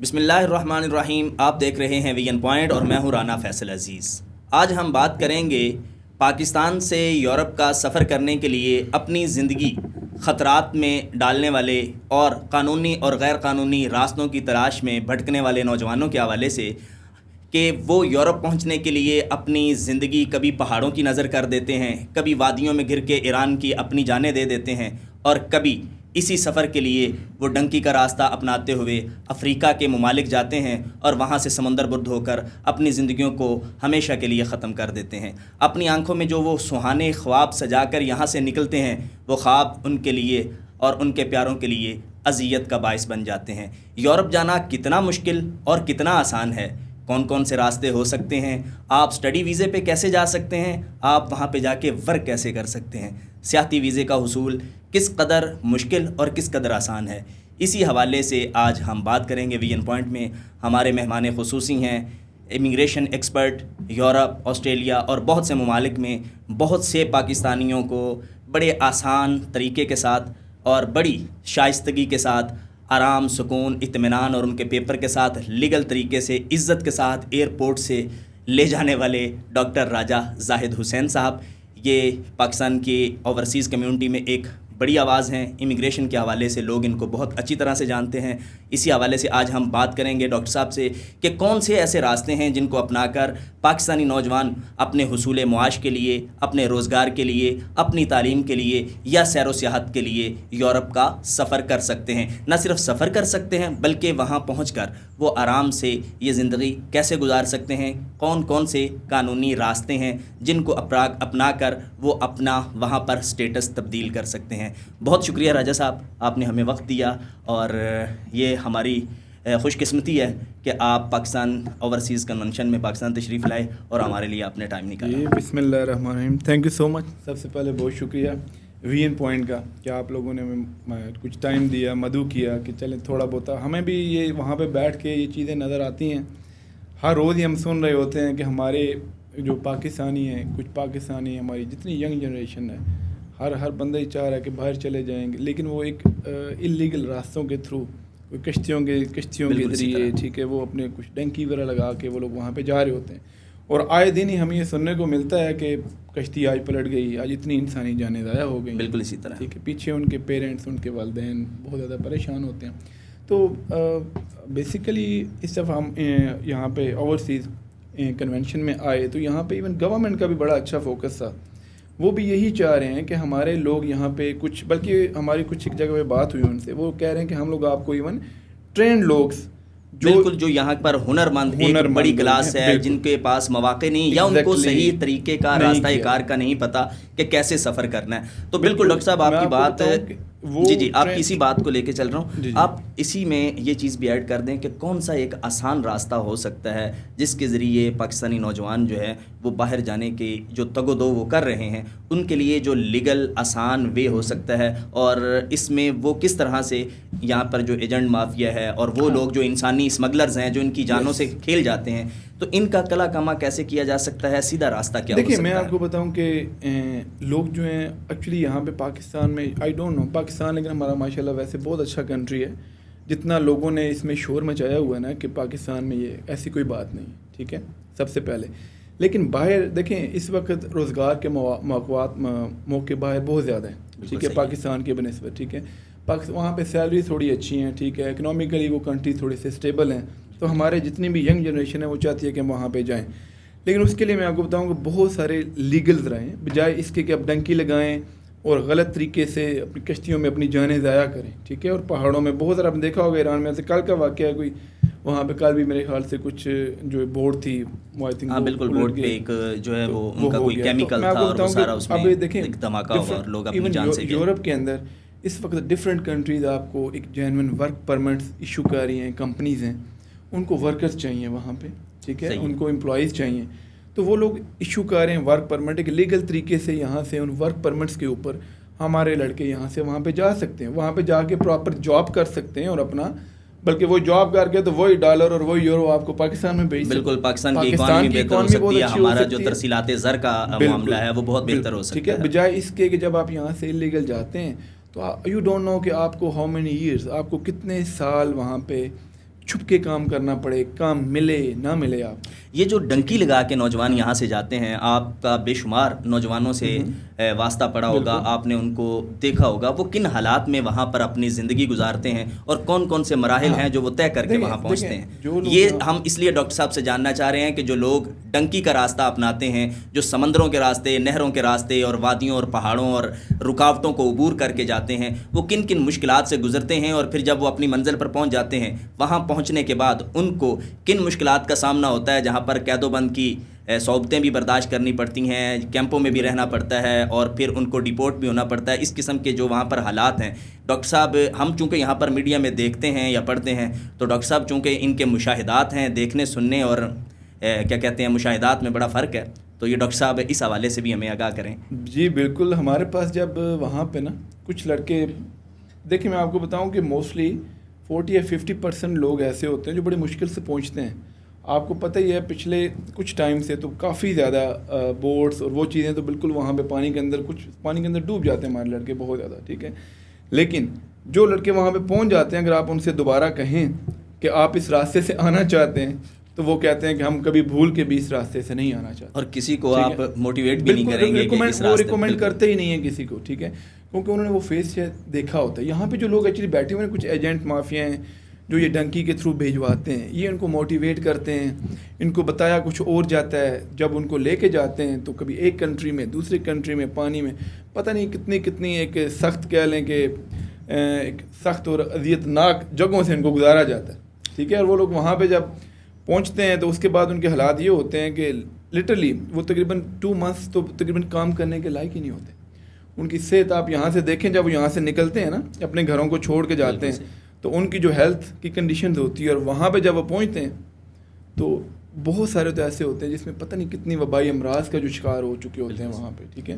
بسم اللہ الرحمن الرحیم. آپ دیکھ رہے ہیں وی این پوائنٹ اور میں ہوں رانا فیصل عزیز. آج ہم بات کریں گے پاکستان سے یورپ کا سفر کرنے کے لیے اپنی زندگی خطرات میں ڈالنے والے اور قانونی اور غیر قانونی راستوں کی تلاش میں بھٹکنے والے نوجوانوں کے حوالے سے کہ وہ یورپ پہنچنے کے لیے اپنی زندگی کبھی پہاڑوں کی نظر کر دیتے ہیں، کبھی وادیوں میں گر کے ایران کی اپنی جانیں دے دیتے ہیں، اور کبھی اسی سفر کے لیے وہ ڈنکی کا راستہ اپناتے ہوئے افریقہ کے ممالک جاتے ہیں اور وہاں سے سمندر برد ہو کر اپنی زندگیوں کو ہمیشہ کے لیے ختم کر دیتے ہیں. اپنی آنکھوں میں جو وہ سہانے خواب سجا کر یہاں سے نکلتے ہیں، وہ خواب ان کے لیے اور ان کے پیاروں کے لیے اذیت کا باعث بن جاتے ہیں. یورپ جانا کتنا مشکل اور کتنا آسان ہے، کون کون سے راستے ہو سکتے ہیں، آپ سٹڈی ویزے پہ کیسے جا سکتے ہیں، آپ وہاں پہ جا کے ورک کیسے کر سکتے ہیں، سیاحتی ویزے کا حصول کس قدر مشکل اور کس قدر آسان ہے، اسی حوالے سے آج ہم بات کریں گے. وی این پوائنٹ میں ہمارے مہمان خصوصی ہیں امیگریشن ایکسپرٹ یورپ، آسٹریلیا اور بہت سے ممالک میں بہت سے پاکستانیوں کو بڑے آسان طریقے کے ساتھ اور بڑی شائستگی کے ساتھ آرام، سکون، اطمینان اور ان کے پیپر کے ساتھ لیگل طریقے سے عزت کے ساتھ ایئرپورٹ سے لے جانے والے ڈاکٹر راجہ زاہد حسین صاحب. یہ پاکستان کی اوورسیز کمیونٹی میں ایک بڑی آواز ہیں. امیگریشن کے حوالے سے لوگ ان کو بہت اچھی طرح سے جانتے ہیں. اسی حوالے سے آج ہم بات کریں گے ڈاکٹر صاحب سے کہ کون سے ایسے راستے ہیں جن کو اپنا کر پاکستانی نوجوان اپنے حصول معاش کے لیے، اپنے روزگار کے لیے، اپنی تعلیم کے لیے یا سیر و سیاحت کے لیے یورپ کا سفر کر سکتے ہیں. نہ صرف سفر کر سکتے ہیں بلکہ وہاں پہنچ کر وہ آرام سے یہ زندگی کیسے گزار سکتے ہیں، کون کون سے قانونی راستے ہیں جن کو اپنا کر وہ اپنا وہاں پر سٹیٹس تبدیل کر سکتے ہیں. بہت شکریہ راجہ صاحب، آپ نے ہمیں وقت دیا اور یہ ہماری خوش قسمتی ہے کہ آپ پاکستان اوورسیز کنونشن میں پاکستان تشریف لائے اور ہمارے لیے آپ نے ٹائم نکالا. بسم اللہ الرحمن الرحیم. تھینک یو سو مچ. سب سے پہلے بہت شکریہ وی این پوائنٹ کا کہ آپ لوگوں نے کچھ ٹائم دیا، مدعو کیا کہ چلیں تھوڑا بہت ہمیں بھی یہ وہاں پہ بیٹھ کے یہ چیزیں نظر آتی ہیں. ہر روز ہی ہم سن رہے ہوتے ہیں کہ ہمارے جو پاکستانی ہیں، کچھ پاکستانی ہماری جتنی ینگ جنریشن ہے، ہر بندہ ہی چاہ رہا ہے کہ باہر چلے جائیں گے، لیکن وہ ایک انلیگل راستوں کے تھرو کشتیوں کے ذریعے، ٹھیک ہے، وہ اپنے کچھ ڈنکی وغیرہ لگا کے وہ لوگ وہاں پہ جا رہے ہوتے ہیں. اور آئے دن ہی ہمیں یہ سننے کو ملتا ہے کہ کشتی آج پلٹ گئی، آج اتنی انسانی جانیں ضائع ہو گئی. بالکل اسی طرح، ٹھیک ہے، پیچھے ان کے پیرنٹس، ان کے والدین بہت زیادہ پریشان ہوتے ہیں. تو بیسیکلی اس دفعہ ہم یہاں پہ اوورسیز کنونشن میں آئے تو یہاں پہ ایون گورنمنٹ کا بھی بڑا اچھا فوکس تھا. وہ بھی یہی چاہ رہے ہیں کہ ہمارے لوگ یہاں پہ کچھ، بلکہ ہماری کچھ ایک جگہ پہ بات ہوئی ان سے، وہ کہہ رہے ہیں کہ ہم لوگ آپ کو ایون ٹرینڈ لوگ بالکل جو یہاں پر ہنرمند ایک بڑی کلاس ہے جن کے پاس مواقع نہیں یا ان کو صحیح طریقے کا راستہ کار کا نہیں پتہ کہ کیسے سفر کرنا ہے. تو بالکل ڈاکٹر صاحب آپ کی بات جی آپ کی اسی بات کو لے کے چل رہا ہوں. آپ اسی میں یہ چیز بھی ایڈ کر دیں کہ کون سا ایک آسان راستہ ہو سکتا ہے جس کے ذریعے پاکستانی نوجوان جو ہے وہ باہر جانے کی جو تگ و دو وہ کر رہے ہیں ان کے لیے جو لیگل آسان وے ہو سکتا ہے، اور اس میں وہ کس طرح سے یہاں پر جو ایجنٹ مافیا ہے اور وہ لوگ جو انسانی اسمگلرز ہیں جو ان کی جانوں سے کھیل جاتے ہیں، تو ان کا کلا کما کیسے کیا جا سکتا ہے، سیدھا راستہ کیا ہو سکتا ہے؟ دیکھیے میں آپ کو بتاؤں کہ لوگ جو ہیں ایکچولی یہاں پہ پاکستان میں آئی ڈونٹ نو پاکستان، لیکن ہمارا ماشاء اللہ ویسے بہت اچھا کنٹری ہے. جتنا لوگوں نے اس میں شور مچایا ہوا ہے نا کہ پاکستان میں یہ ایسی کوئی بات نہیں، ٹھیک ہے، سب سے پہلے. لیکن باہر دیکھیں اس وقت روزگار کے موقع باہر بہت زیادہ ہیں، ٹھیک ہے، پاکستان کے بنسبت، ٹھیک ہے. وہاں پہ سیلری تھوڑی اچھی ہیں، ٹھیک ہے، اکنامیکلی وہ کنٹری تھوڑی سے اسٹیبل ہیں. تو ہمارے جتنی بھی ینگ جنریشن ہے وہ چاہتی ہے کہ ہم وہاں پہ جائیں. لیکن اس کے لیے میں آپ کو بتاؤں کہ بہت سارے لیگلز رہیں، بجائے اس کے کہ آپ ڈنکی لگائیں اور غلط طریقے سے اپنی کشتیوں میں اپنی جانیں ضائع کریں، ٹھیک ہے. اور پہاڑوں میں بہت سارا آپ نے دیکھا ہوگا ایران میں، سے کل کا واقعہ ہے کوئی وہاں پہ، کل بھی میرے خیال سے کچھ جو بورڈ تھی وہ آئی تھنک بالکل بورڈ پہ ایک جو ہے وہ ان کا کوئی کیمیکل تھا اور وہ سارا اس میں ایک دھماکہ ہوا اور لوگ اپنی جان سے گئے. یورپ کے اندر اس وقت ڈفرینٹ کنٹریز آپ کو ایک جینون ورک پرمٹس ایشو کر رہی ہیں، کمپنیز ہیں، ان کو ورکرز چاہیے وہاں پہ، ٹھیک ہے، ان کو امپلائیز چاہیے. تو وہ لوگ ایشو کر رہے ہیں ورک پرمٹ ایک لیگل طریقے سے. یہاں سے ان ورک پرمٹس کے اوپر ہمارے لڑکے یہاں سے وہاں پہ جا سکتے ہیں، وہاں پہ جا کے پراپر جاب کر سکتے ہیں اور اپنا، بلکہ وہ جاب کر کے تو وہی ڈالر اور وہی یورو آپ کو پاکستان میں بھیج سکتے ہیں. بالکل پاکستان کی اکانومی بہتر ہو سکتی ہے، ہمارا جو ترسیلات زر کا معاملہ ہے وہ بہت بہتر ہو سکتا ہے. ٹھیک ہے، بجائے اس کے کہ جب آپ یہاں سے انلیگل جاتے ہیں تو یو ڈونٹ نو کہ آپ کو ہاؤ مینی ایئرس، آپ کو کتنے سال وہاں پہ چھپ کے کام کرنا پڑے, کام ملے نہ ملے. آپ یہ جو ڈنکی لگا کے نوجوان یہاں سے جاتے ہیں, آپ کا بے شمار نوجوانوں سے واسطہ پڑا ہوگا, آپ نے ان کو دیکھا ہوگا, وہ کن حالات میں وہاں پر اپنی زندگی گزارتے ہیں اور کون کون سے مراحل ہیں جو وہ طے کر کے وہاں پہنچتے ہیں. یہ ہم اس لیے ڈاکٹر صاحب سے جاننا چاہ رہے ہیں کہ جو لوگ ڈنکی کا راستہ اپناتے ہیں, جو سمندروں کے راستے, نہروں کے راستے اور وادیوں اور پہاڑوں اور رکاوٹوں کو عبور کر کے جاتے ہیں, وہ کن کن مشکلات سے گزرتے ہیں, اور پھر جب وہ اپنی منزل پر پہنچ جاتے ہیں, وہاں پہنچنے کے بعد ان کو کن مشکلات کا سامنا ہوتا ہے, جہاں پر قید و بند کی صعوبتیں بھی برداشت کرنی پڑتی ہیں, کیمپوں میں بھی رہنا پڑتا ہے, اور پھر ان کو ڈیپورٹ بھی ہونا پڑتا ہے. اس قسم کے جو وہاں پر حالات ہیں ڈاکٹر صاحب, ہم چونکہ یہاں پر میڈیا میں دیکھتے ہیں یا پڑھتے ہیں, تو ڈاکٹر صاحب چونکہ ان کے مشاہدات ہیں, دیکھنے سننے اور کیا کہتے ہیں مشاہدات میں بڑا فرق ہے, تو یہ ڈاکٹر صاحب اس حوالے سے بھی ہمیں آگاہ کریں. جی بالکل. ہمارے پاس جب وہاں پہ نا کچھ لڑکے, دیکھیں میں آپ کو بتاؤں کہ موسٹلی 40 یا 50% لوگ ایسے ہوتے ہیں جو بڑی مشکل سے پہنچتے ہیں. آپ کو پتہ ہی ہے پچھلے کچھ ٹائم سے تو کافی زیادہ بوٹس اور وہ چیزیں تو بالکل وہاں پہ پانی کے اندر ڈوب جاتے ہیں ہمارے لڑکے بہت زیادہ, ٹھیک ہے. لیکن جو لڑکے وہاں پہ پہنچ جاتے ہیں, اگر آپ ان سے دوبارہ کہیں کہ آپ اس راستے سے آنا چاہتے ہیں, تو وہ کہتے ہیں کہ ہم کبھی بھول کے بھی اس راستے سے نہیں آنا چاہتے, اور کسی کو آپ موٹیویٹ بھی نہیں کریں گے کہ اس راستے, وہ ریکمینڈ کرتے ہی نہیں ہیں کسی کو, ٹھیک ہے, کیونکہ انہوں نے وہ فیس دیکھا ہوتا ہے. یہاں پہ جو لوگ ایکچولی بیٹھے ہوئے ہیں, کچھ ایجنٹ مافیا ہیں جو یہ ڈنکی کے تھرو بھیجواتے ہیں, یہ ان کو موٹیویٹ کرتے ہیں, ان کو بتایا کچھ اور جاتا ہے. جب ان کو لے کے جاتے ہیں تو کبھی ایک کنٹری میں, دوسری کنٹری میں, پانی میں پتہ نہیں کتنی ایک سخت کہہ لیں کہ ایک سخت اور اذیت ناک جگہوں سے ان کو گزارا جاتا ہے, ٹھیک ہے. اور وہ لوگ وہاں پہ جب پہنچتے ہیں تو اس کے بعد ان کے حالات یہ ہوتے ہیں کہ لٹرلی وہ تقریباً 2 months تو تقریباً کام کرنے کے لائق ہی نہیں ہوتے. ان کی صحت آپ یہاں سے دیکھیں, جب وہ یہاں سے نکلتے ہیں نا, اپنے گھروں کو چھوڑ کے جاتے ہیں, تو ان کی جو ہیلتھ کی کنڈیشنز ہوتی ہے, اور وہاں پہ جب وہ پہنچتے ہیں تو بہت سارے تو ایسے ہوتے ہیں جس میں پتہ نہیں کتنی وبائی امراض کا جو شکار ہو چکے ہوتے ہیں وہاں پہ, ٹھیک ہے.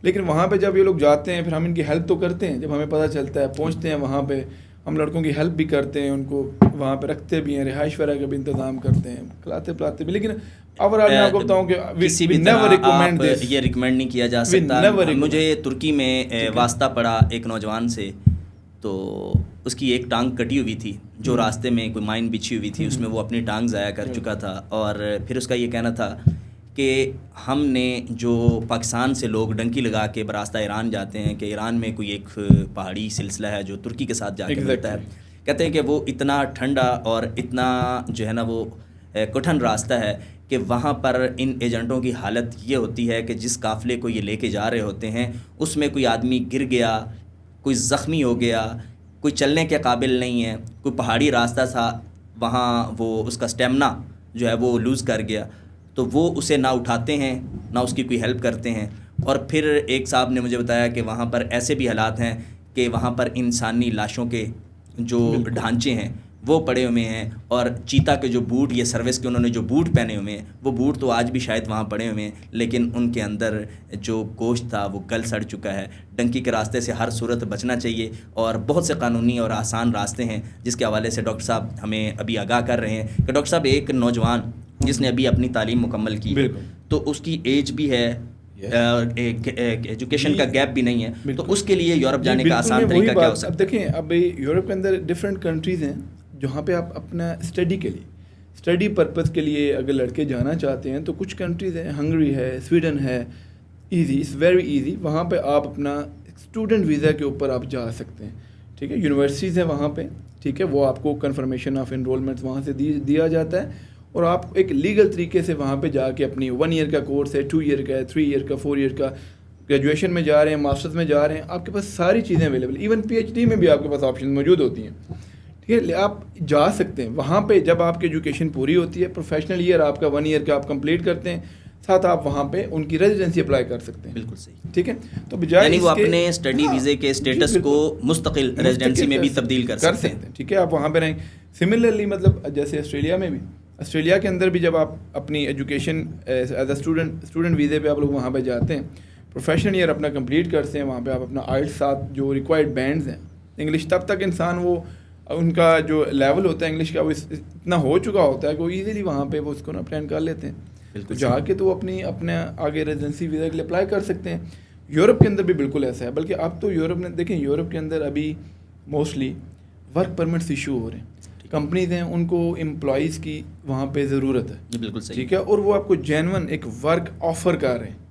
لیکن وہاں پہ جب یہ لوگ جاتے ہیں, پھر ہم ان کی ہیلپ تو کرتے ہیں, جب ہمیں پتہ چلتا ہے, پہنچتے ہیں وہاں پہ, ہم لڑکوں کی ہیلپ بھی کرتے ہیں, ان کو وہاں پہ رکھتے بھی ہیں, رہائش وغیرہ کا بھی انتظام کرتے ہیں, کھلاتے پلاتے بھی. لیکن اوورآل میں آپ کو بتاؤں کہ کسی بھی طرح آپ یہ ریکمینڈ نہیں کیا جا سکتا. مجھے ترکی میں واسطہ پڑا ایک نوجوان سے, تو اس کی ایک ٹانگ کٹی ہوئی تھی, جو راستے میں کوئی مائن بچھی ہوئی تھی, اس میں وہ اپنی ٹانگ ضائع کر چکا تھا. اور پھر اس کا یہ کہنا تھا کہ ہم نے جو پاکستان سے لوگ ڈنکی لگا کے براستہ ایران جاتے ہیں, کہ ایران میں کوئی ایک پہاڑی سلسلہ ہے جو ترکی کے ساتھ جا کے ملتا ہے, کہتے ہیں کہ وہ اتنا ٹھنڈا اور اتنا جو ہے نا وہ کٹھن راستہ ہے کہ وہاں پر ان ایجنٹوں کی حالت یہ ہوتی ہے کہ جس قافلے کو یہ لے کے جا رہے ہوتے ہیں اس میں کوئی آدمی گر گیا, کوئی زخمی ہو گیا, کوئی چلنے کے قابل نہیں ہے, کوئی پہاڑی راستہ تھا, وہاں وہ اس کا اسٹیمنا جو ہے وہ لوز کر گیا, تو وہ اسے نہ اٹھاتے ہیں نہ اس کی کوئی ہیلپ کرتے ہیں. اور پھر ایک صاحب نے مجھے بتایا کہ وہاں پر ایسے بھی حالات ہیں کہ وہاں پر انسانی لاشوں کے جو ڈھانچے ہیں وہ پڑے ہوئے ہیں, اور چیتا کے جو بوٹ, یہ سروس کے انہوں نے جو بوٹ پہنے ہوئے ہیں, وہ بوٹ تو آج بھی شاید وہاں پڑے ہوئے ہیں, لیکن ان کے اندر جو گوشت تھا وہ گل سڑ چکا ہے. ڈنکی کے راستے سے ہر صورت بچنا چاہیے, اور بہت سے قانونی اور آسان راستے ہیں جس کے حوالے سے ڈاکٹر صاحب ہمیں ابھی آگاہ کر رہے ہیں. کہ ڈاکٹر صاحب ایک نوجوان جس نے ابھی اپنی تعلیم مکمل کی, تو اس کی ایج بھی ہے, ایجوکیشن کا گیپ بھی نہیں ہے, تو اس کے لیے یورپ جانے کا آسان طریقہ کیا ہو سکتا ہے؟ اب دیکھیں, اب یورپ کے اندر ڈفرینٹ کنٹریز ہیں جہاں پہ آپ اپنا اسٹڈی پرپز کے لیے اگر لڑکے جانا چاہتے ہیں, تو کچھ کنٹریز ہیں, ہنگری ہے, سویڈن ہے, ایزی, اٹس ویری ایزی. وہاں پہ آپ اپنا اسٹوڈنٹ ویزا کے اوپر آپ جا سکتے ہیں, ٹھیک ہے. یونیورسٹیز ہیں وہاں پہ, ٹھیک ہے, وہ آپ کو کنفرمیشن آف انرولمنٹ وہاں سے دیا جاتا ہے, اور آپ ایک لیگل طریقے سے وہاں پہ جا کے اپنی 1 year کا کورس ہے, 2 year کا ہے, 3 year کا, 4 year کا, گریجویشن میں جا رہے ہیں, ماسٹرز میں جا رہے ہیں, آپ کے پاس ساری چیزیں اویلیبل, ایون PhD میں بھی آپ کے پاس آپشن موجود ہوتی ہیں, ٹھیک ہے. آپ جا سکتے ہیں وہاں پہ. جب آپ کی ایجوکیشن پوری ہوتی ہے, پروفیشنل ایئر آپ کا 1 year کا آپ کمپلیٹ کرتے ہیں, ساتھ آپ وہاں پہ ان کی ریزیڈنسی اپلائی کر سکتے ہیں. بالکل صحیح, ٹھیک ہے. تو بجائے یعنی وہ اپنے اسٹڈی ویزے کے اسٹیٹس کو مستقل ریزیڈنسی میں بھی تبدیل کر سکتے ہیں, ٹھیک ہے. آپ وہاں پہ رہیں. سملرلی مطلب جیسے آسٹریلیا میں بھی, آسٹریلیا کے اندر بھی جب آپ اپنی ایجوکیشن ایز اے اسٹوڈنٹ ویزے پہ آپ لوگ وہاں پہ جاتے ہیں, پروفیشنل ایئر اپنا کمپلیٹ کرتے ہیں, وہاں پہ آپ اپنا آئلٹس ساتھ جو ریکوائرڈ بینڈز ہیں انگلش, تب تک انسان وہ ان کا جو لیول ہوتا ہے انگلش کا وہ اتنا ہو چکا ہوتا ہے کہ وہ ایزیلی وہاں پہ وہ اس کو نا اپلین کر لیتے ہیں. تو جا کے تو اپنے آگے ریزیڈنسی ویزا کے لیے اپلائی کر سکتے ہیں. یورپ کے اندر بھی بالکل ایسا ہے, بلکہ اب تو یورپ میں دیکھیں, یورپ کے اندر ابھی موسٹلی ورک پرمٹس ایشو ہو رہے ہیں. کمپنیز ہیں ان کو امپلائیز کی وہاں پہ ضرورت ہے. جی بالکل صحیح. ٹھیک ہے, اور وہ آپ کو جینون ایک ورک آفر کر رہے ہیں,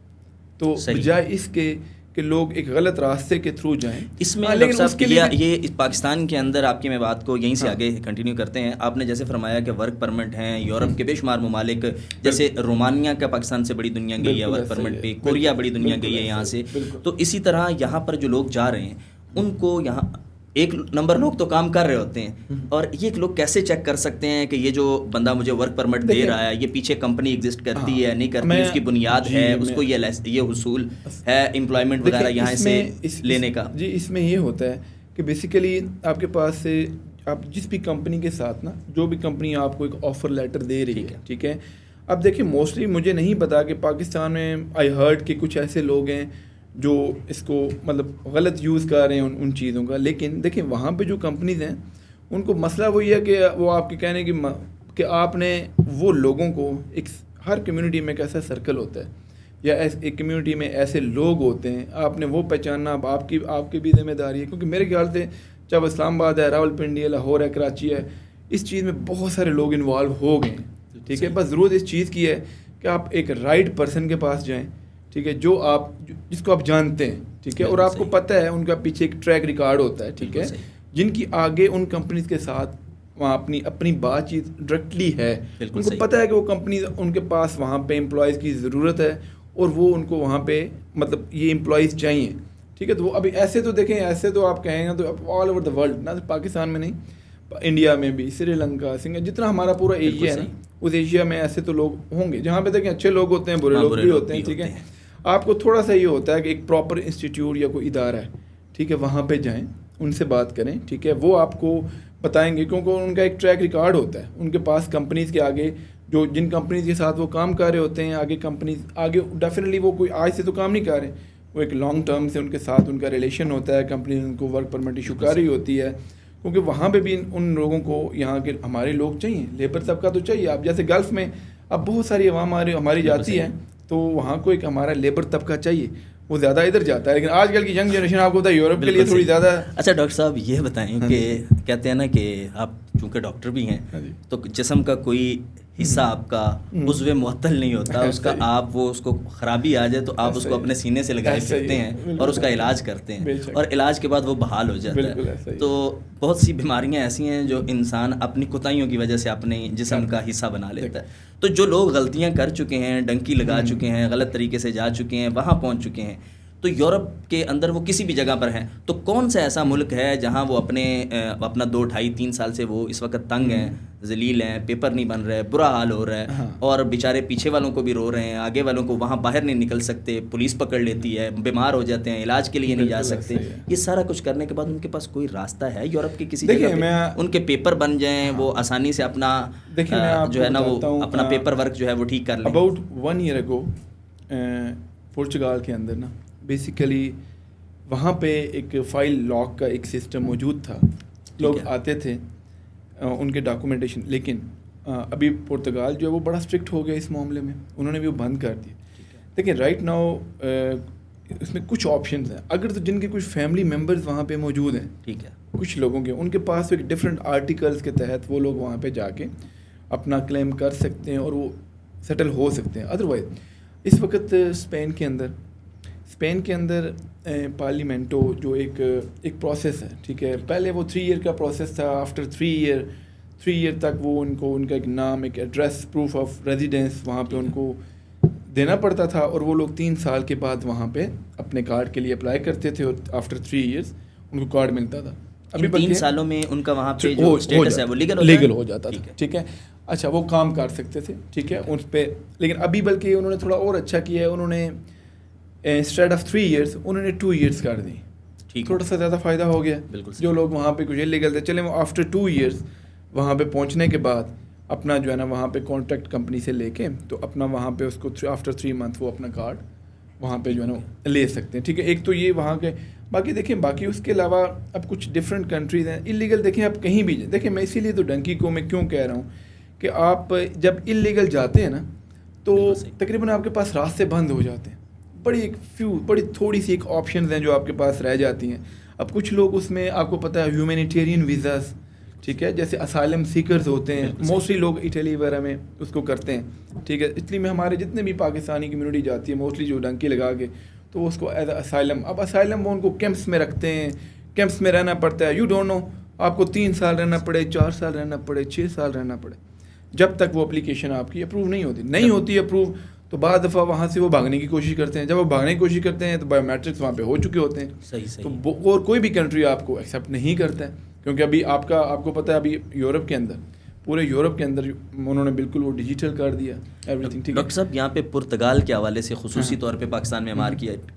تو بجائے اس کے کہ لوگ ایک غلط راستے کے تھرو جائیں. اس میں ڈاکٹر صاحب یہ پاکستان کے اندر آپ کی میں بات کو یہیں سے آگے کنٹینیو کرتے ہیں. آپ نے جیسے فرمایا کہ ورک پرمٹ ہیں, یورپ کے بے شمار ممالک جیسے رومانیہ کا پاکستان سے بڑی دنیا گئی ہے ورک پرمٹ پہ, کوریا بڑی دنیا گئی ہے یہاں سے. تو اسی طرح یہاں پر جو لوگ جا رہے ہیں ان کو یہاں ایک نمبر لوگ تو کام کر رہے ہوتے ہیں, اور یہ لوگ کیسے چیک کر سکتے ہیں کہ یہ جو بندہ مجھے ورک پرمٹ دے رہا ہے یہ پیچھے کمپنی ایگزسٹ کرتی ہے نہیں کرتی, اس کی بنیاد ہے, اس کو یہ حصول ہے امپلائمنٹ وغیرہ یہاں سے لینے کا. جی اس میں یہ ہوتا ہے کہ بیسیکلی آپ کے پاس سے آپ جس بھی کمپنی کے ساتھ نا, جو بھی کمپنی آپ کو ایک آفر لیٹر دے رہی ہے, ٹھیک ہے. اب دیکھیں موسٹلی مجھے نہیں پتا کہ پاکستان میں آئی ہرڈ کہ کچھ ایسے لوگ ہیں جو اس کو مطلب غلط یوز کر رہے ہیں ان چیزوں کا. لیکن دیکھیں وہاں پہ جو کمپنیز ہیں ان کو مسئلہ وہی ہے کہ وہ آپ کے کہنے کہ آپ نے وہ لوگوں کو ایک ہر کمیونٹی میں ایک ایسا سرکل ہوتا ہے یا ایک کمیونٹی میں ایسے لوگ ہوتے ہیں, آپ نے وہ پہچاننا اب آپ کی بھی ذمہ داری ہے. کیونکہ میرے خیال سے چاہے اسلام آباد ہے, راول پنڈی ہے, لاہور ہے, کراچی ہے, اس چیز میں بہت سارے لوگ انوالو ہو گئے ہیں. ٹھیک ہے, بس ضرورت اس چیز کی ہے کہ آپ ایک رائٹ پرسن کے پاس جائیں, ٹھیک ہے, جس کو آپ جانتے ہیں, ٹھیک ہے, اور آپ کو پتہ ہے ان کا پیچھے ایک ٹریک ریکارڈ ہوتا ہے, ٹھیک ہے, جن کی آگے ان کمپنیز کے ساتھ وہاں اپنی بات چیت ڈائریکٹلی ہے. ان کو پتہ ہے کہ وہ کمپنیز ان کے پاس وہاں پہ امپلائیز کی ضرورت ہے اور وہ ان کو وہاں پہ مطلب یہ امپلائیز چاہیے. ٹھیک ہے, تو وہ ابھی ایسے تو دیکھیں, ایسے تو آپ کہیں گے تو آل اوور دا ورلڈ, نہ پاکستان میں نہیں, انڈیا میں بھی, سری لنکا, سنگاپور, جتنا ہمارا پورا ایشیا ہے نا, اس ایشیا میں ایسے تو لوگ ہوں گے جہاں پہ دیکھیں اچھے لوگ ہوتے ہیں, برے لوگ بھی ہوتے ہیں. ٹھیک ہے, آپ کو تھوڑا سا یہ ہوتا ہے کہ ایک پراپر انسٹیٹیوٹ یا کوئی ادارہ ہے, ٹھیک ہے, وہاں پہ جائیں, ان سے بات کریں. ٹھیک ہے, وہ آپ کو بتائیں گے کیونکہ ان کا ایک ٹریک ریکارڈ ہوتا ہے. ان کے پاس کمپنیز کے آگے جن کمپنیز کے ساتھ وہ کام کر رہے ہوتے ہیں, آگے کمپنیز آگے ڈیفینیٹلی وہ کوئی آج سے تو کام نہیں کر رہے, وہ ایک لانگ ٹرم سے ان کے ساتھ ان کا ریلیشن ہوتا ہے. کمپنی ان کو ورک پرمٹ ایشو کر رہی ہوتی ہے, کیونکہ وہاں پہ بھی ان لوگوں کو یہاں کے ہمارے لوگ چاہیے, لیبر طبقہ تو چاہیے. اب جیسے گلف میں اب بہت ساری عوام ہماری جاتی ہے, تو وہاں کو ایک ہمارا لیبر طبقہ چاہیے, وہ زیادہ ادھر جاتا ہے. لیکن آج کل کی ینگ جنریشن آپ کو پتا ہے یورپ کے لیے تھوڑی زیادہ. اچھا ڈاکٹر صاحب یہ بتائیں کہ کہتے ہیں نا کہ آپ چونکہ ڈاکٹر بھی ہیں تو جسم کا کوئی حصہ آپ کا عضو معطل نہیں ہوتا, اس کا آپ اس کو خرابی آ جائے تو آپ اس کو اپنے سینے سے لگائے پھرتے ہیں اور اس کا علاج کرتے ہیں, اور علاج کے بعد وہ بحال ہو جاتا ہے. تو بہت سی بیماریاں ایسی ہیں جو انسان اپنی کوتاہیوں کی وجہ سے اپنے جسم کا حصہ بنا لیتا ہے. تو جو لوگ غلطیاں کر چکے ہیں, ڈنکی لگا چکے ہیں, غلط طریقے سے جا چکے ہیں, وہاں پہنچ چکے ہیں, تو یورپ کے اندر وہ کسی بھی جگہ پر ہیں, تو کون سا ایسا ملک ہے جہاں وہ اپنا 2 ڈھائی 3 سال سے وہ اس وقت تنگ ہیں, ذلیل ہیں, پیپر نہیں بن رہے, برا حال ہو رہا ہے, اور بیچارے پیچھے والوں کو بھی رو رہے ہیں, آگے والوں کو وہاں باہر نہیں نکل سکتے, پولیس پکڑ لیتی ہے, بیمار ہو جاتے ہیں, علاج کے لیے نہیں جا سکتے. یہ سارا کچھ کرنے کے بعد ان کے پاس کوئی راستہ ہے یورپ کی کسی جگہ پہ ان کے پیپر بن جائیں, وہ آسانی سے اپنا جو ہے نا وہ اپنا پیپر ورک جو ہے وہ ٹھیک کر لیں. اباؤٹ 1 year ago پورچگال کے اندر نا بیسیکلی وہاں پہ ایک فائل لاک کا ایک سسٹم موجود تھا, لوگ آتے تھے ان کے ڈاکومنٹیشن. لیکن ابھی پرتگال جو ہے وہ بڑا اسٹرکٹ ہو گیا اس معاملے میں, انہوں نے بھی وہ بند کر دیا. دیکھیں رائٹ ناؤ اس میں کچھ آپشنز ہیں. اگر تو جن کے کچھ فیملی ممبرز وہاں پہ موجود ہیں, ٹھیک ہے, کچھ لوگوں کے ان کے پاس ایک ڈفرینٹ آرٹیکلس کے تحت وہ لوگ وہاں پہ جا کے اپنا کلیم کر سکتے ہیں اور وہ سیٹل ہو سکتے ہیں. ادروائز اس وقت اسپین کے اندر پارلیمنٹو جو ایک پروسیس ہے, ٹھیک ہے, پہلے وہ 3 year کا پروسیس تھا. آفٹر 3 year تک وہ ان کا ایک نام, ایک ایڈریس, پروف آف ریزیڈنس وہاں پہ ان کو دینا پڑتا تھا, اور وہ لوگ 3 سال کے بعد وہاں پہ اپنے کارڈ کے لیے اپلائی کرتے تھے, اور آفٹر 3 years ان کو کارڈ ملتا تھا. ابھی 3 سالوں میں ان کا وہاں پہ جو اسٹیٹس ہے وہ لیگل ہو جاتا تھا. ٹھیک ہے, اچھا وہ کام کر سکتے تھے, ٹھیک ہے, اس پہ. لیکن ابھی بلکہ انہوں نے تھوڑا اور اچھا کیا ہے, انہوں نے انسٹیڈ آف 3 years انہوں نے 2 years کر دی. تھوڑا سا زیادہ فائدہ ہو گیا. جو لوگ وہاں پہ کچھ لیگل تھے, چلیں وہ آفٹر 2 years وہاں پہ پہنچنے کے بعد اپنا جو ہے نا وہاں پہ کانٹیکٹ کمپنی سے لے کے تو اپنا وہاں پہ اس کو آفٹر 3 months وہ اپنا کارڈ وہاں پہ جو ہے نا لے سکتے ہیں. ٹھیک ہے, ایک تو یہ وہاں کے. باقی دیکھیں باقی اس کے علاوہ اب کچھ ڈفرینٹ کنٹریز ہیں انلیگل. دیکھیں آپ کہیں بھی دیکھیں, میں اسی لیے تو ڈنکی کو میں کیوں کہہ رہا ہوں کہ آپ جب انلیگل جاتے ہیں نا تو تقریباً آپ کے پاس راستے بند ہو جاتے ہیں. بڑی تھوڑی سی ایک آپشنز ہیں جو آپ کے پاس رہ جاتی ہیں. اب کچھ لوگ اس میں آپ کو پتہ ہے ہیومینیٹیرین ویزاز, ٹھیک ہے. جیسے اسائلم سیکرز ہوتے ہیں, موسٹلی لوگ اٹلی وغیرہ میں اس کو کرتے ہیں, ٹھیک ہے. اٹلی میں ہمارے جتنے بھی پاکستانی کمیونٹی جاتی ہے موسٹلی جو ڈنکی لگا کے, تو وہ اس کو ایز اے اسائلم, اب اسائلم وہ ان کو کیمپس میں رکھتے ہیں, کیمپس میں رہنا پڑتا ہے. یو ڈونٹ نو آپ کو 3 سال رہنا پڑے, 4 سال رہنا پڑے, 6 سال رہنا پڑے, جب تک وہ اپلیکیشن آپ کی اپروو نہیں ہوتی اپروو, تو بعض دفعہ وہاں سے وہ بھاگنے کی کوشش کرتے ہیں. جب وہ بھاگنے کی کوشش کرتے ہیں تو بایو میٹرکس وہاں پہ ہو چکے ہوتے ہیں. صحیح. تو اور کوئی بھی کنٹری آپ کو ایکسیپٹ نہیں کرتا ہے, کیونکہ ابھی آپ کو پتہ ہے ابھی یورپ کے اندر, پورے یورپ کے اندر انہوں نے بالکل وہ ڈیجیٹل کر دیا ایوری تھنگ. ڈاکٹر صاحب یہاں پہ پرتگال کے حوالے سے خصوصی طور پہ پاکستان میں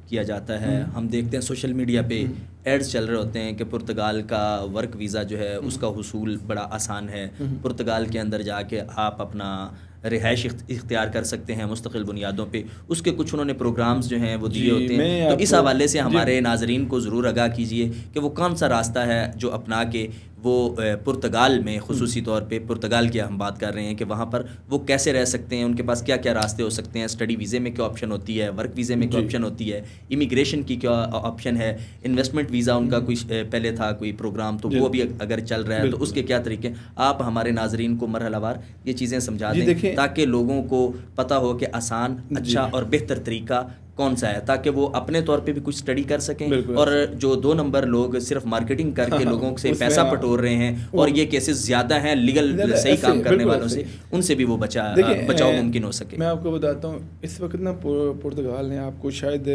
کیا جاتا ہے. ہم دیکھتے ہیں سوشل میڈیا پہ ایڈز چل رہے ہوتے ہیں کہ پرتگال کا ورک ویزا جو ہے اس کا حصول بڑا آسان ہے, پرتگال کے اندر جا کے آپ اپنا رہائش اختیار کر سکتے ہیں مستقل بنیادوں پہ. اس کے کچھ انہوں نے پروگرامز جو ہیں وہ دیے ہوتے ہیں, تو اس حوالے سے ہمارے ناظرین کو ضرور آگاہ کیجیے کہ وہ کون سا راستہ ہے جو اپنا کے وہ پرتگال میں, خصوصی طور پہ پرتگال کی ہم بات کر رہے ہیں کہ وہاں پر وہ کیسے رہ سکتے ہیں, ان کے پاس کیا کیا راستے ہو سکتے ہیں. اسٹڈی ویزے میں کیا آپشن ہوتی ہے, ورک ویزے میں کیا آپشن ہوتی ہے, امیگریشن کی کیا آپشن ہے, انویسٹمنٹ ویزا ان کا کوئی پہلے تھا کوئی پروگرام, تو وہ بھی اگر چل رہا ہے تو اس کے کیا طریقے. آپ ہمارے ناظرین کو مرحلہ وار یہ چیزیں سمجھا دیں تاکہ لوگوں کو پتہ ہو کہ آسان, اچھا اور بہتر طریقہ کون سا ہے, تاکہ وہ اپنے طور پہ بھی کچھ اسٹڈی کر سکیں. اور جو 2 نمبر لوگ صرف مارکیٹنگ کر کے لوگوں سے پیسہ پٹور رہے ہیں, اور یہ کیسز زیادہ ہیں لیگل صحیح کام کرنے والوں سے, ان سے بھی وہ بچاؤ ممکن ہو سکے. میں آپ کو بتاتا ہوں, اس وقت نا پرتگال نے, آپ کو شاید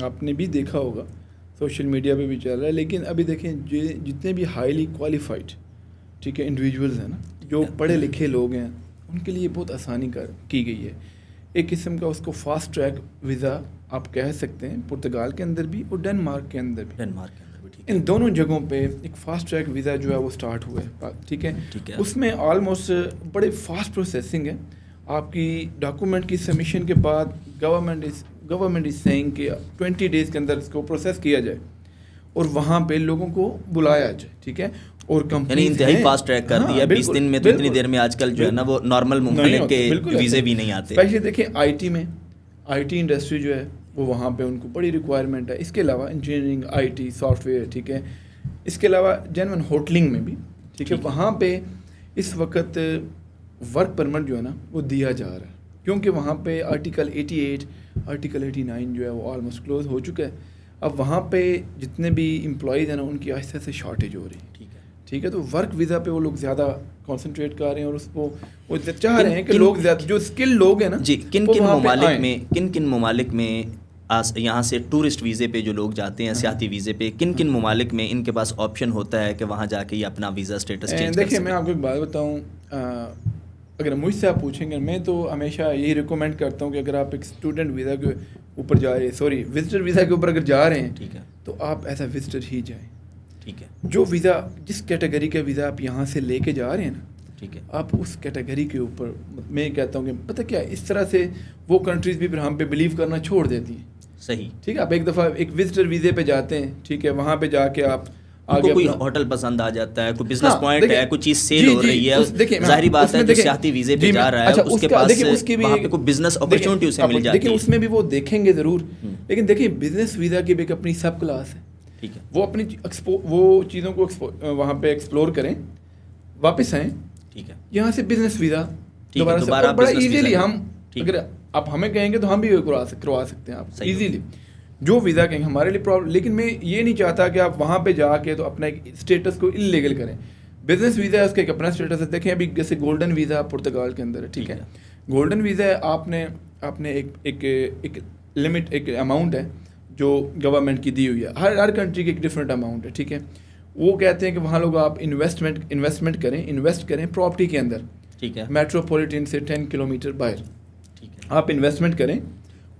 آپ نے بھی دیکھا ہوگا سوشل میڈیا پہ بھی چل رہا ہے, لیکن ابھی دیکھیں جتنے بھی ہائیلی کوالیفائڈ, ٹھیک ہے, انڈیویجولز ہیں نا, جو پڑھے لکھے لوگ ہیں, ان کے لیے بہت آسانی کی گئی ہے. ایک قسم کا اس کو فاسٹ ٹریک ویزا آپ کہہ سکتے ہیں, پرتگال کے اندر بھی اور ڈنمارک کے اندر بھی. ان دونوں جگہوں پہ ایک فاسٹ ٹریک ویزا جو ہے وہ اسٹارٹ ہوا ہے, ٹھیک ہے. اس میں آلموسٹ بڑے فاسٹ پروسیسنگ ہے. آپ کی ڈاکومنٹ کی سبمیشن کے بعد گورنمنٹ از سیئنگ کہ 20 days کے اندر اس کو پروسیس کیا جائے اور وہاں پہ لوگوں کو بلایا جائے, ٹھیک ہے. اور یعنی انتہائی فاسٹ ٹریک کر دیا 20 دن میں, تو اتنی دیر میں آج کل جو ہے نا وہ نارمل ممالک کے ویزے بھی نہیں آتے. اسپیشلی دیکھیں آئی ٹی انڈسٹری جو ہے وہ وہاں پہ ان کو بڑی ریکوائرمنٹ ہے. اس کے علاوہ engineering, I T, soft where, ٹھیک ہے. اس کے علاوہ جینوئن ہوٹلنگ میں بھی, ٹھیک ہے, وہاں پہ اس وقت ورک پرمٹ جو ہے نا وہ دیا جا رہا ہے, کیونکہ وہاں پہ آرٹیکل 88, آرٹیکل 89 جو ہے وہ آلموسٹ کلوز ہو چکا ہے. اب وہاں پہ جتنے بھی امپلائیز ہیں نا, ان کی آہستہ سے شارٹیج ہو رہی ہے, ٹھیک ہے. تو ورک ویزا پہ وہ لوگ زیادہ کانسنٹریٹ کر رہے ہیں, اور اس کو وہ چاہ رہے ہیں کہ لوگ زیادہ جو اسکل لوگ ہیں نا, جی, کن ممالک میں یہاں سے ٹورسٹ ویزے پہ جو لوگ جاتے ہیں, سیاحتی ویزے پہ, کن ممالک میں ان کے پاس آپشن ہوتا ہے کہ وہاں جا کے یہ اپنا ویزا اسٹیٹس چینج کر سکیں؟ دیکھیں, میں آپ کو ایک بات بتاؤں, اگر مجھ سے آپ پوچھیں گے, میں تو ہمیشہ یہی ریکمینڈ کرتا ہوں کہ اگر آپ ایک اسٹوڈنٹ ویزا کے اوپر جا رہے وزٹر ویزا کے اوپر اگر جا رہے ہیں, ٹھیک ہے, تو آپ ایز اے وزٹر ہی جائیں. ٹھیک ہے. جو ویزا جس کیٹیگری کا ویزا آپ یہاں سے لے کے جا رہے ہیں نا, ٹھیک ہے, آپ اس کیٹیگری کے اوپر, میں کہتا ہوں کہ پتہ کیا, اس طرح سے وہ کنٹریز بھی پھر ہم پہ بلیو کرنا چھوڑ دیتی ہیں. صحیح, ٹھیک ہے. آپ ایک دفعہ ایک وزٹر ویزے پہ جاتے ہیں, ٹھیک ہے, وہاں پہ جا کے آپ آگے کوئی ہوٹل پسند آ جاتا ہے, کوئی بزنس پوائنٹ ہے, کوئی چیز سیل ہو رہی ہے, ظاہری بات ہے جو سیاحتی ویزے پہ جا رہا ہے اس کے پاس وہاں پہ کوئی بزنس اپرچونٹی اسے مل جاتی ہے. دیکھیں, اس میں بھی وہ دیکھیں گے ضرور, لیکن دیکھیں بزنس ویزا کی بھی ایک اپنی سب کلاس ہے, ٹھیک ہے. وہ اپنی وہ چیزوں کو وہاں پہ ایکسپلور کریں, واپس آئیں, ٹھیک ہے. یہاں سے بزنس ویزا دوبارہ بڑا ایزیلی ہم, اگر آپ ہمیں کہیں گے تو ہم بھی کروا سکتے ہیں آپ ایزیلی, جو ویزا کہیں ہمارے لیے پرابلم. لیکن میں یہ نہیں چاہتا کہ آپ وہاں پہ جا کے تو اپنا ایک اسٹیٹس کو انلیگل کریں. بزنس ویزا ہے, اس کا ایک اپنا اسٹیٹس ہے. دیکھیں ابھی جیسے گولڈن ویزا پرتگال کے اندر ہے, ٹھیک ہے. گولڈن ویزا ہے, آپ نے ایک لمٹ, ایک اماؤنٹ ہے جو گورنمنٹ کی دی ہوئی ہے. ہر کنٹری کی ایک ڈفرینٹ اماؤنٹ ہے, ٹھیک ہے. وہ کہتے ہیں کہ وہاں لوگ آپ انویسٹ کریں پراپرٹی کے اندر, ٹھیک ہے, میٹروپولیٹن سے 10 کلومیٹر باہر, ٹھیک ہے. آپ انویسٹمنٹ کریں,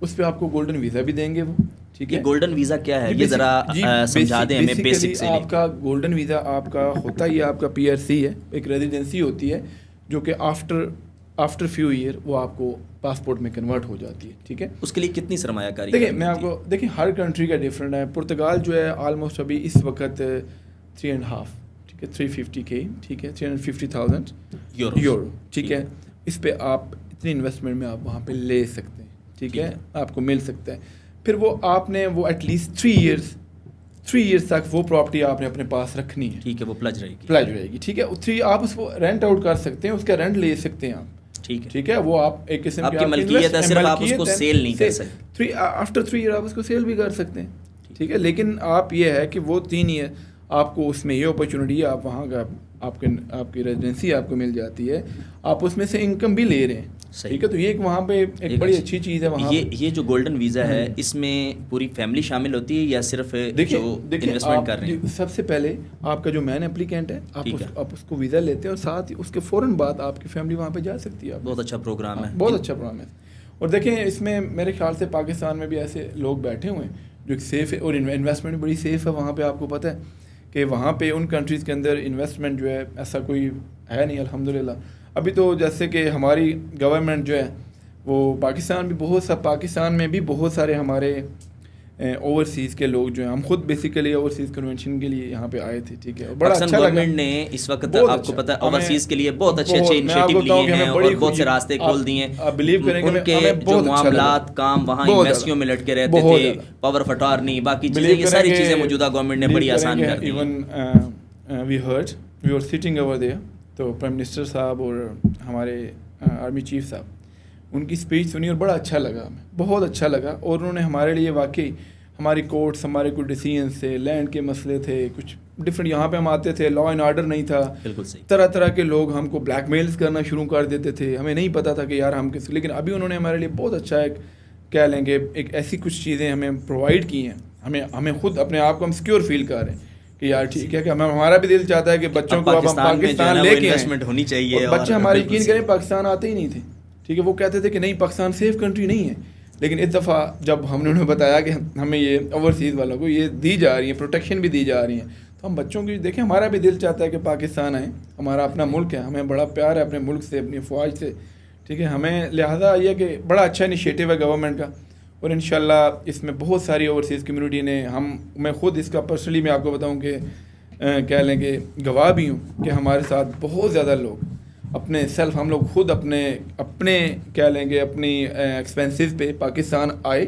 اس پہ آپ کو گولڈن ویزا بھی دیں گے وہ, ٹھیک ہے. گولڈن ویزا کیا ہے یہ ذرا سمجھا دیں ہمیں بیسک سے. آپ کا گولڈن ویزا آپ کا ہوتا ہی آپ کا PRC ہے, ایک ریزیڈنسی ہوتی ہے جو کہ آفٹر فیو ایئر وہ آپ کو پاسپورٹ میں کنورٹ ہو جاتی ہے, ٹھیک ہے. اس کے لیے کتنی سرمایہ کاری؟ دیکھیں, میں آپ کو دیکھیں ہر کنٹری کا ڈفرینٹ ہے. پرتگال جو ہے آلموسٹ ابھی اس وقت 3.5, ٹھیک ہے, 350K, ٹھیک ہے, 350,000 یورو, ٹھیک ہے. اس پہ آپ اتنی انویسٹمنٹ میں آپ وہاں پہ لے سکتے ہیں, ٹھیک ہے, آپ کو مل سکتا ہے. پھر وہ آپ نے وہ ایٹ لیسٹ 3 ایئرس 3 ایئرس تک وہ پراپرٹی آپ نے اپنے پاس رکھنی ہے. ٹھیک ہے, وہ پلج رہے گی. پلج رہے گی, ٹھیک ہے. 3 آپ اس کو رینٹ آؤٹ کر سکتے ہیں, اس کا رینٹ لے سکتے ہیں آپ. ٹھیک ہے, ٹھیک ہے. وہ آپ ایک قسم آپ کی ملکیت ہے, صرف آپ اس کو سیل نہیں کر سکتے. آفٹر 3 ایئر آپ اس کو سیل بھی کر سکتے ہیں. ٹھیک ہے. لیکن آپ یہ ہے کہ وہ 3 ایئر آپ کو اس میں یہ اپرچونیٹی ہے, آپ وہاں کا آپ کی ریزیڈنسی آپ کو مل جاتی ہے, آپ اس میں سے انکم بھی لے رہے ہیں. ٹھیک ہے. تو یہ ایک وہاں پہ ایک بڑی اچھی چیز ہے. وہاں یہ جو گولڈن ویزا ہے, اس میں پوری فیملی شامل ہوتی ہے یا صرف جو انویسٹمنٹ کر رہے ہیں؟ سب سے پہلے آپ کا جو مین اپلیکینٹ ہے, آپ اس کو ویزا لیتے ہیں, اور ساتھ ہی اس کے فوراً بعد آپ کی فیملی وہاں پہ جا سکتی ہے. بہت اچھا پروگرام ہے, بہت اچھا پروگرام ہے. اور دیکھیں اس میں میرے خیال سے پاکستان میں بھی ایسے لوگ بیٹھے ہوئے ہیں جو ایک سیف ہے, اور انویسٹمنٹ بھی بڑی سیف ہے وہاں پہ. آپ کو پتہ ہے کہ وہاں پہ ان کنٹریز کے اندر انویسٹمنٹ جو ہے ایسا کوئی ہے نہیں, الحمدللہ. ابھی تو جیسے کہ ہماری گورنمنٹ جو ہے وہ پاکستان میں بھی بہت سارے ہمارے اوورسیز کے لوگ جو ہیں, ہم خود بیسیکلی اوورسیز کنونشن کے لیے یہاں پہ آئے تھے. ٹھیک ہے. بڑا اچھا گورنمنٹ نے اس وقت آپ کو پتہ ہے اوورسیز کے لیے بہت اچھے انیشیٹو لیے ہیں اور بہت سے راستے کھول دیے ہیں. آپ بلیو کریں ان کے جو معاملات کام وہاں ایمبیسیوں میں لٹکے رہتے تھے, پاور فٹارنی باقی چیزیں, یہ ساری چیزیں موجودہ گورنمنٹ نے بڑی آسان کر دی. Even we were sitting over there, تو پرائم منسٹر صاحب اور ہمارے آرمی چیف صاحب, ان کی اسپیچ سنی اور بڑا اچھا لگا, ہمیں بہت اچھا لگا. اور انہوں نے ہمارے لیے واقعی ہماری کورٹس, ہمارے کچھ ڈیسیژنس تھے, لینڈ کے مسئلے تھے, کچھ ڈفرینٹ, یہاں پہ ہم آتے تھے, لا اینڈ آرڈر نہیں تھا, بالکل صحیح, طرح طرح کے لوگ ہم کو بلیک میلز کرنا شروع کر دیتے تھے, ہمیں نہیں پتہ تھا کہ یار ہم کس. لیکن ابھی انہوں نے ہمارے لیے بہت اچھا ایک کہہ لیں گے ایک ایسی کچھ چیزیں ہمیں پرووائڈ کی ہیں, ہمیں خود اپنے آپ کو ہم سیکیور فیل کر رہے ہیں کہ یار ٹھیک ہے کہ ہمارا بھی دل چاہتا ہے کہ بچوں کو اب ہم پاکستان لے کے انویسٹمنٹ ہونی چاہیے. بچے ہمارے یقین کریں پاکستان آتے ہی نہیں تھے. ٹھیک ہے. وہ کہتے تھے کہ نہیں پاکستان سیف کنٹری نہیں ہے. لیکن اس دفعہ جب ہم نے انہیں بتایا کہ ہمیں یہ اوورسیز والوں کو یہ دی جا رہی ہیں, پروٹیکشن بھی دی جا رہی ہیں, تو ہم بچوں کی دیکھیں, ہمارا بھی دل چاہتا ہے کہ پاکستان آئیں, ہمارا اپنا ملک ہے, ہمیں بڑا پیار ہے اپنے ملک سے, اپنی فوج سے. ٹھیک ہے. ہمیں لہٰذا یہ کہ بڑا اچھا انیشیٹو ہے گورنمنٹ کا, اور انشاءاللہ اس میں بہت ساری اوورسیز کمیونٹی نے, میں خود اس کا پرسنلی میں آپ کو بتاؤں کہ کہہ لیں کہ گواہ بھی ہوں کہ ہمارے ساتھ بہت زیادہ لوگ اپنے سیلف, ہم لوگ خود اپنے کہہ لیں گے اپنی ایکسپینسز پہ پاکستان آئے.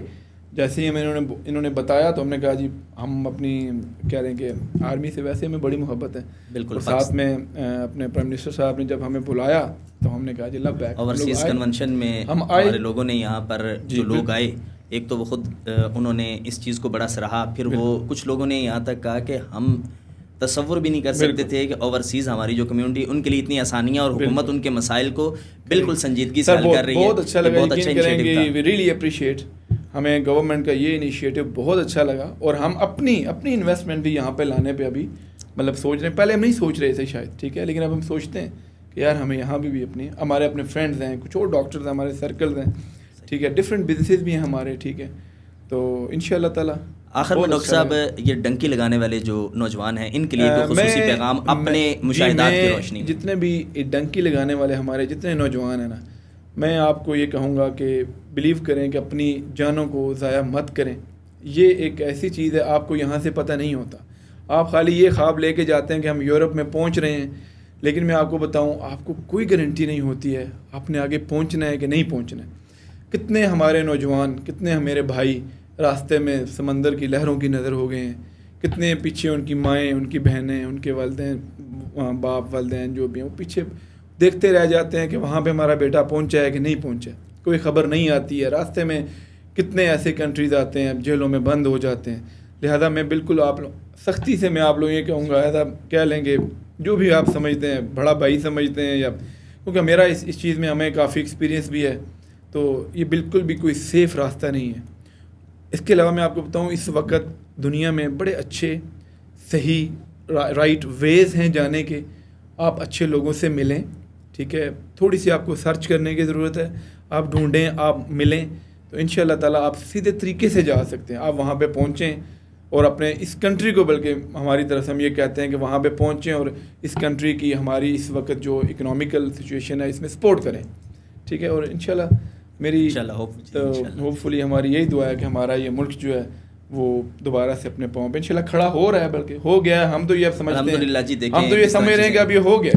جیسے ہی انہوں نے بتایا تو ہم نے کہا جی ہم اپنی کہہ لیں کہ آرمی سے ویسے ہمیں بڑی محبت ہے. بالکل. ساتھ میں اپنے پرائم منسٹر صاحب نے جب ہمیں بلایا تو ہم نے کہا جی لب بیک. اوورسیز کنونشن میں ہمارے لوگوں نے یہاں پر جو لوگ آئے, ایک تو وہ خود انہوں نے اس چیز کو بڑا سراہا, پھر وہ کچھ لوگوں نے یہاں تک کہا کہ ہم تصور بھی نہیں کر سکتے تھے کہ اوورسیز ہماری جو کمیونٹی, ان کے لیے اتنی آسانیاں, اور حکومت ان کے مسائل کو بالکل سنجیدگی سے حل کر رہی ہے. بہت اچھا لگا, بہت اچھا انیشیٹو تھا. وی ریئلی اپریشیٹ, ہمیں گورنمنٹ کا یہ انیشیٹو بہت اچھا لگا. اور ہم اپنی انویسٹمنٹ بھی یہاں پہ لانے پہ ابھی مطلب سوچ رہے ہیں. پہلے ہم نہیں سوچ رہے تھے شاید, ٹھیک ہے, لیکن اب ہم سوچتے ہیں کہ یار ہمیں یہاں بھی ہمارے اپنے فرینڈز ہیں, کچھ اور ڈاکٹرز ہیں, ہمارے سرکلز ہیں, ٹھیک ہے, ڈفرینٹ بزنسز بھی ہیں ہمارے. ٹھیک ہے. تو انشاءاللہ تعالیٰ آخر میں ڈاکٹر صاحب, یہ ڈنکی لگانے والے جو نوجوان ہیں ان کے لیے کوئی خصوصی پیغام اپنے مشاہدات کی روشنی میں؟ جتنے بھی ڈنکی لگانے والے ہمارے جتنے نوجوان ہیں نا, میں آپ کو یہ کہوں گا کہ بلیو کریں کہ اپنی جانوں کو ضائع مت کریں. یہ ایک ایسی چیز ہے, آپ کو یہاں سے پتہ نہیں ہوتا. آپ خالی یہ خواب لے کے جاتے ہیں کہ ہم یورپ میں پہنچ رہے ہیں, لیکن میں آپ کو بتاؤں آپ کو کوئی گارنٹی نہیں ہوتی ہے آپ نے آگے پہنچنا ہے کہ نہیں پہنچنا ہے. کتنے ہمارے نوجوان, کتنے میرے بھائی راستے میں سمندر کی لہروں کی نظر ہو گئے ہیں, کتنے پیچھے ان کی مائیں, ان کی بہنیں, ان کے والدین, باپ والدین جو بھی ہیں, وہ پیچھے دیکھتے رہ جاتے ہیں کہ وہاں پہ ہمارا بیٹا پہنچا ہے کہ نہیں پہنچا, کوئی خبر نہیں آتی ہے. راستے میں کتنے ایسے کنٹریز آتے ہیں جیلوں میں بند ہو جاتے ہیں. لہذا میں بالکل آپ سختی سے میں آپ لوگ یہ کہوں گا, ایسا کہہ لیں گے جو بھی آپ سمجھتے ہیں, بڑا بھائی سمجھتے ہیں, یا کیونکہ میرا اس چیز میں ہمیں کافی ایکسپیرینس بھی ہے, تو یہ بالکل بھی کوئی سیف راستہ نہیں ہے. اس کے علاوہ میں آپ کو بتاؤں اس وقت دنیا میں بڑے اچھے صحیح رائٹ ویز ہیں جانے کے. آپ اچھے لوگوں سے ملیں, ٹھیک ہے, تھوڑی سی آپ کو سرچ کرنے کی ضرورت ہے, آپ ڈھونڈیں, آپ ملیں, تو انشاءاللہ تعالیٰ آپ سیدھے طریقے سے جا سکتے ہیں. آپ وہاں پہ پہنچیں اور اپنے اس کنٹری کو, بلکہ ہماری طرف سے ہم یہ کہتے ہیں کہ وہاں پہ پہنچیں اور اس کنٹری کی ہماری اس وقت جو اکنامیکل سچویشن ہے اس میں سپورٹ کریں. ٹھیک ہے. اور انشاءاللہ میری ہوپ فلی ہماری یہی دعا ہے کہ ہمارا یہ ملک جو ہے وہ دوبارہ سے اپنے پاؤں پہ انشاءاللہ کھڑا ہو رہا ہے, بلکہ ہو گیا ہے. ہم تو یہ اب سمجھتے ہیں, ہم تو یہ سمجھ رہے ہیں کہ اب یہ ہو گیا.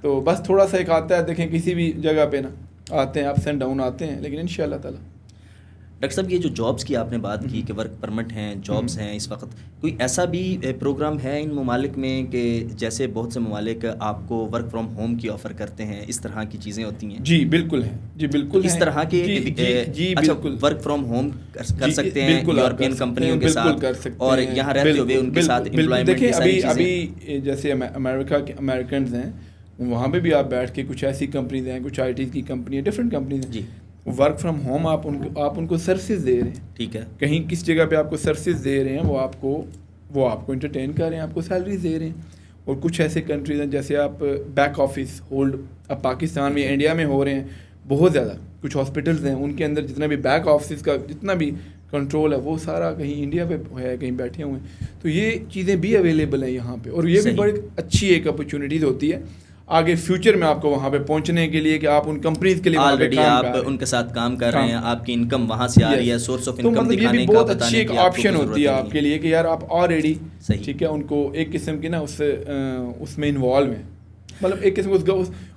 تو بس تھوڑا سا ایک آتا ہے, دیکھیں کسی بھی جگہ پہ نا آتے ہیں, اپس اینڈ ڈاؤن آتے ہیں, لیکن انشاءاللہ تعالیٰ. الحمدللہ جی, دیکھیں. ہم تو یہ سمجھ رہے ہیں کہ اب یہ ہو گیا. تو بس تھوڑا سا ایک آتا ہے, دیکھیں کسی بھی جگہ پہ نا آتے ہیں, اپس اینڈ ڈاؤن آتے ہیں, لیکن انشاءاللہ تعالیٰ ڈاکٹر صاحب یہ جو جابس کی آپ نے بات کی کہ ورک پرمٹ ہیں، جابس ہیں اس وقت، کوئی ایسا بھی پروگرام ہے ان ممالک میں کہ جیسے بہت سے ممالک آپ کو ورک فرام ہوم کی آفر کرتے ہیں، اس طرح کی چیزیں ہوتی ہیں؟ جی بالکل ہیں، جی بالکل اس طرح کے اچھا ورک فرام ہوم کر سکتے ہیں یورپین کمپنیوں کے ساتھ اور یہاں رہتے ہوئے ان کے ساتھ امپلائمنٹ؟ دیکھیں ابھی جیسے امریکنز ہیں، وہاں پہ بھی آپ بیٹھ کے کچھ ایسی کمپنیز ہیں، کچھ آئی ٹی کی کمپنی ہیں، ڈفرینٹ کمپنیز ہیں، جی ورک فرام ہوم آپ ان کو سروسز دے رہے ہیں، ٹھیک ہے، کہیں کس جگہ پہ آپ کو سروسز دے رہے ہیں، وہ آپ کو انٹرٹین کر رہے ہیں، آپ کو سیلریز دے رہے ہیں. اور کچھ ایسے کنٹریز ہیں جیسے آپ بیک آفس ہولڈ اب پاکستان میں انڈیا میں ہو رہے ہیں بہت زیادہ. کچھ ہاسپٹلز ہیں ان کے اندر جتنا بھی بیک آفس کا جتنا بھی کنٹرول ہے وہ سارا کہیں انڈیا پہ ہے، کہیں بیٹھے ہوئے ہیں. تو یہ چیزیں بھی اویلیبل ہیں یہاں پہ، اور یہ بھی بڑی اچھی ایک اپرچونیٹیز ہوتی ہے آگے فیوچر میں آپ کو وہاں پہ پہنچنے کے لیے کہ آپ ان کمپنیز کے لیے آلریڈی آپ ان کے ساتھ کام کر رہے ہیں، آپ کی انکم وہاں سے آ رہی ہے، سورس آف انکم دکھانے کا، بہت اچھی ایک آپشن ہوتی ہے آپ کے لیے کہ یار آپ آلریڈی ٹھیک ہے ان کو ایک قسم کی نا اس میں انوالو ہیں، مطلب ایک قسم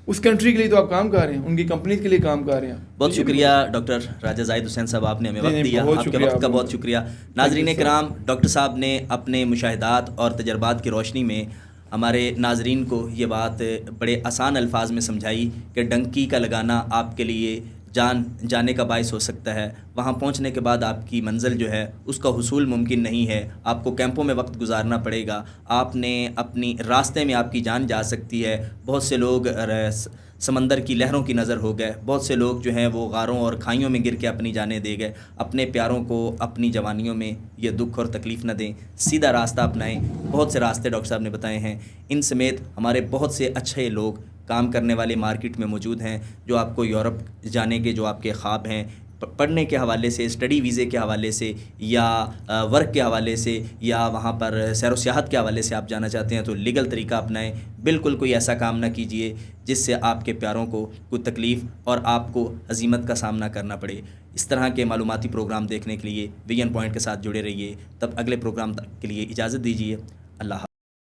اس کنٹری کے لیے تو آپ کام کر رہے ہیں، ان کی کمپنیز کے لیے کام کر رہے ہیں. بہت شکریہ ڈاکٹر راجہ زاہد حسین صاحب، آپ نے ہمیں وقت دیا، آپ کے وقت کا بہت شکریہ. ناظرین کرام، ڈاکٹر صاحب نے اپنے مشاہدات اور تجربات کی روشنی میں ہمارے ناظرین کو یہ بات بڑے آسان الفاظ میں سمجھائی کہ ڈنکی کا لگانا آپ کے لیے جانے کا باعث ہو سکتا ہے. وہاں پہنچنے کے بعد آپ کی منزل جو ہے اس کا حصول ممکن نہیں ہے، آپ کو کیمپوں میں وقت گزارنا پڑے گا، آپ نے اپنی راستے میں آپ کی جان جا سکتی ہے. بہت سے لوگ سمندر کی لہروں کی نظر ہو گئے، بہت سے لوگ جو ہیں وہ غاروں اور کھائیوں میں گر کے اپنی جانیں دے گئے. اپنے پیاروں کو اپنی جوانیوں میں یہ دکھ اور تکلیف نہ دیں، سیدھا راستہ اپنائیں. بہت سے راستے ڈاکٹر صاحب نے بتائے ہیں، ان سمیت ہمارے بہت سے اچھے لوگ کام کرنے والے مارکیٹ میں موجود ہیں جو آپ کو یورپ جانے کے جو آپ کے خواب ہیں، پڑھنے کے حوالے سے، اسٹڈی ویزے کے حوالے سے، یا ورک کے حوالے سے، یا وہاں پر سیر و سیاحت کے حوالے سے آپ جانا چاہتے ہیں تو لیگل طریقہ اپنائیں. بالکل کوئی ایسا کام نہ کیجیے جس سے آپ کے پیاروں کو کوئی تکلیف اور آپ کو ہزیمت کا سامنا کرنا پڑے. اس طرح کے معلوماتی پروگرام دیکھنے کے لیے ویژن پوائنٹ کے ساتھ جڑے رہیے. تب اگلے پروگرام کے لیے اجازت دیجیے. اللہ حافظ.